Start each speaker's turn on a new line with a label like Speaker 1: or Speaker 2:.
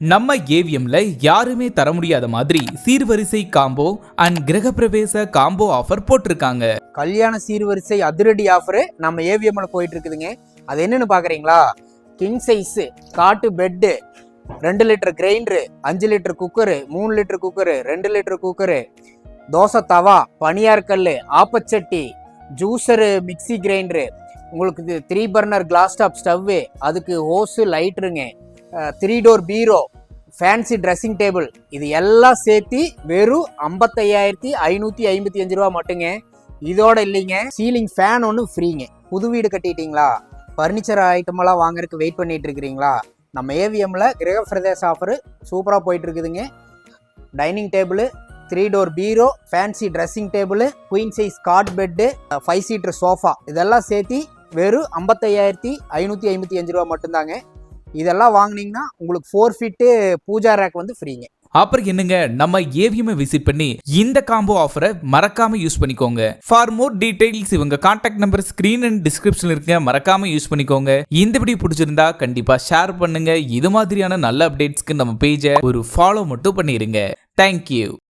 Speaker 1: நம்ம ஏவிஎம்ல யாருமே தர முடியாத மாதிரி சீர்வரிசை காம்போ அண்ட் கிரகப்பிரவேச காம்போ ஆஃபர் போட்டிருக்காங்க.
Speaker 2: கல்யாண சீர்வரிசை அதிரடி ஆஃபர் நம்ம ஏவிஎம்ல போயிட்டு இருக்குதுங்க. அது என்னன்னு பாக்குறீங்களா? King size cot bed, 2 litre grinder, 5 litre cooker, 3 litre cooker, 2 litre cooker, dosa tawa, பனியார் கல், ஆப்பச்சட்டி, ஜூசரு, மிக்சி கிரைண்டரு, உங்களுக்கு 3 பர்னர் கிளாஸ் டாப் ஸ்டவ்வு, அதுக்கு ஹோஸு, லைட்ருங்க, 3 டோர் பீரோ, ஃபேன்சி ட்ரெஸ்ஸிங் டேபிள், இது எல்லாம் சேர்த்து வெறும் 55,555 ரூபா மட்டுங்க. இதோட இல்லைங்க, சீலிங் ஃபேன் ஒன்று ஃப்ரீங்க. புது வீடு கட்டிட்டீங்களா, ஃபர்னிச்சர் ஐட்டமெல்லாம் வாங்குறதுக்கு வெயிட் பண்ணிட்டு இருக்கிறீங்களா? நம்ம ஏவிஎம்ல கிரகப்பிரவேச ஆஃபர் சூப்பராக போயிட்டு இருக்குதுங்க. டைனிங் டேபிள், 3 டோர் பீரோ, fancy dressing table, queen size cot bed, 5 seater sofa, இதெல்லாம் சேர்த்து வெறும் 55,555 ரூபா மட்டும்தாங்க. இதெல்லாம் வாங்கினீங்கன்னா உங்களுக்கு 4 ஃபீட்டு பூஜா ரேக் வந்து ஃப்ரீங்க.
Speaker 1: அப்புறம் என்னங்க, நம்ம ஏவிஎம் விசிட் பண்ணி இந்த காம்போ ஆஃபரை மறக்காம யூஸ் பண்ணிக்கோங்க. ஃபார் மோர் டீடைல்ஸ் இவங்க contact number screen and description இருக்குங்க, மறக்காம யூஸ் பண்ணிக்கோங்க. இந்த வீடியோ பிடிச்சிருந்தா கண்டிப்பா ஷேர் பண்ணுங்க. இது மாதிரியான நல்ல அப்டேட்ஸ்க்கு நம்ம பேஜை ஒரு ஃபாலோ மட்டும் பண்ணிருங்க. தேங்க்யூ.